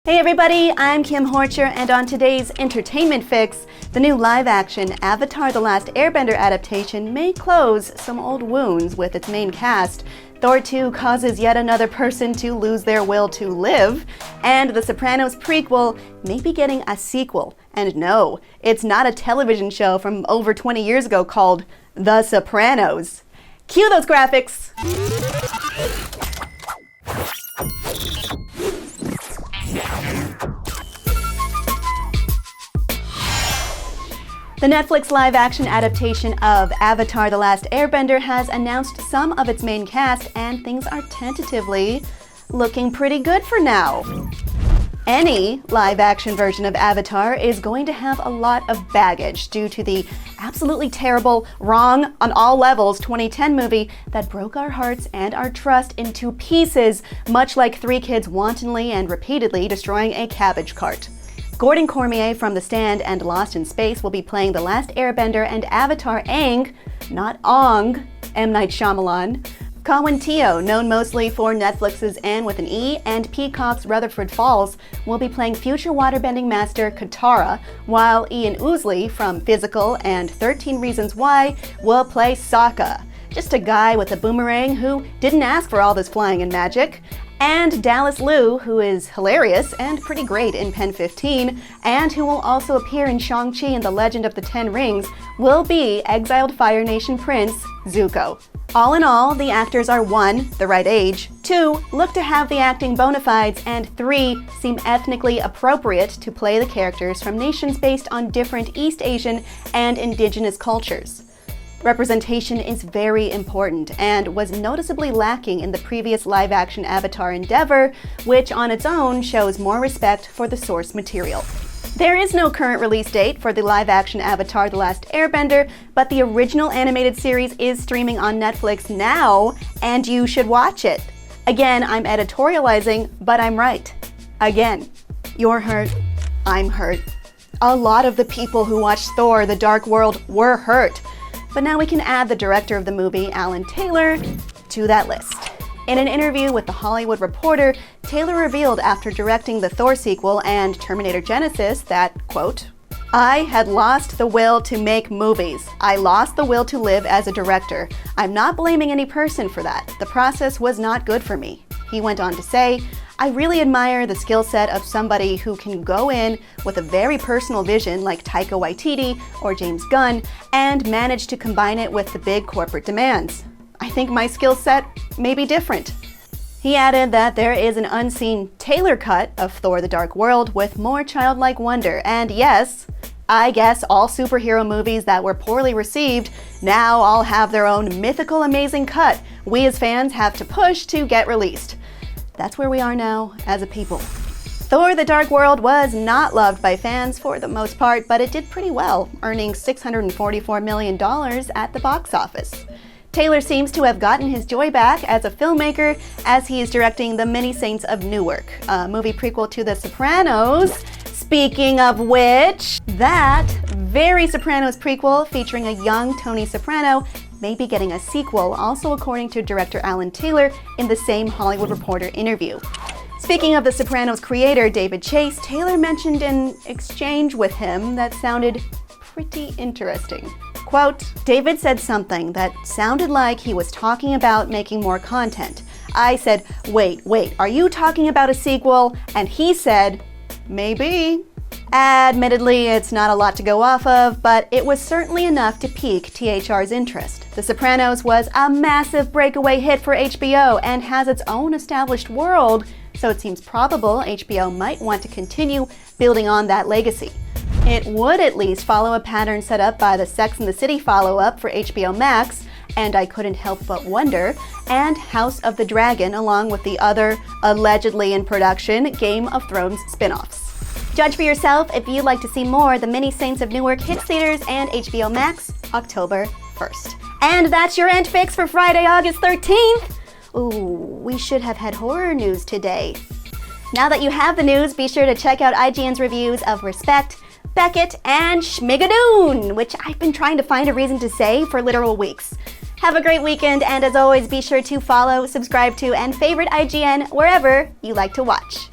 Hey everybody, I'm Kim Horcher, and on today's Entertainment Fix, the new live-action Avatar The Last Airbender adaptation may close some old wounds with its main cast. Thor 2 causes yet another person to lose their will to live, and the Sopranos prequel may be getting a sequel. And no, it's not a television show from over 20 years ago called The Sopranos. Cue those graphics! The Netflix live-action adaptation of Avatar The Last Airbender has announced some of its main cast, and things are tentatively looking pretty good for now. Any live-action version of Avatar is going to have a lot of baggage due to the absolutely terrible, wrong on all levels 2010 movie that broke our hearts and our trust into pieces, much like three kids wantonly and repeatedly destroying a cabbage cart. Gordon Cormier from The Stand and Lost in Space will be playing The Last Airbender, and Avatar Aang, not Ong, M. Night Shyamalan. Colin Teo, known mostly for Netflix's Anne with an E and Peacock's Rutherford Falls, will be playing future waterbending master Katara, while Ian Ousley from Physical and 13 Reasons Why will play Sokka, just a guy with a boomerang who didn't ask for all this flying and magic. And Dallas Liu, who is hilarious and pretty great in Pen 15, and who will also appear in Shang-Chi and the Legend of the Ten Rings, will be exiled Fire Nation Prince Zuko. All in all, the actors are 1, the right age, 2, look to have the acting bona fides, and 3, seem ethnically appropriate to play the characters from nations based on different East Asian and indigenous cultures. Representation is very important and was noticeably lacking in the previous live-action Avatar endeavor, which on its own shows more respect for the source material. There is no current release date for the live-action Avatar The Last Airbender, but the original animated series is streaming on Netflix now, and you should watch it. Again, I'm editorializing, but I'm right. Again, you're hurt, I'm hurt. A lot of the people who watched Thor: The Dark World were hurt. But now we can add the director of the movie, Alan Taylor, to that list. In an interview with The Hollywood Reporter, Taylor revealed after directing the Thor sequel and Terminator Genisys that, quote, "I had lost the will to make movies. I lost the will to live as a director. I'm not blaming any person for that. The process was not good for me." He went on to say, "I really admire the skill set of somebody who can go in with a very personal vision like Taika Waititi or James Gunn and manage to combine it with the big corporate demands. I think my skill set may be different." He added that there is an unseen Taylor cut of Thor: The Dark World with more childlike wonder, and yes, I guess all superhero movies that were poorly received now all have their own mythical amazing cut we as fans have to push to get released. That's where we are now as a people. Thor: The Dark World was not loved by fans for the most part, but it did pretty well, earning $644 million at the box office. Taylor seems to have gotten his joy back as a filmmaker as he is directing the Many Saints of Newark, a movie prequel to The Sopranos. Speaking of which, that very Sopranos prequel featuring a young Tony Soprano may be getting a sequel, also according to director Alan Taylor in the same Hollywood Reporter interview. Speaking of The Sopranos creator David Chase, Taylor mentioned an exchange with him that sounded pretty interesting. Quote, "David said something that sounded like he was talking about making more content. I said, wait, are you talking about a sequel? And he said, maybe." Admittedly, it's not a lot to go off of, but it was certainly enough to pique THR's interest. The Sopranos was a massive breakaway hit for HBO and has its own established world, so it seems probable HBO might want to continue building on that legacy. It would at least follow a pattern set up by the Sex and the City follow-up for HBO Max, and I Couldn't Help But Wonder, and House of the Dragon, along with the other, allegedly in production, Game of Thrones spin-offs. Judge for yourself if you'd like to see more. The Many Saints of Newark hits theaters and HBO Max October 1st. And that's your Ent Fix for Friday, August 13th. Ooh, we should have had horror news today. Now that you have the news, be sure to check out IGN's reviews of Respect, Beckett, and Schmigadoon, which I've been trying to find a reason to say for literal weeks. Have a great weekend, and as always, be sure to follow, subscribe to, and favorite IGN wherever you like to watch.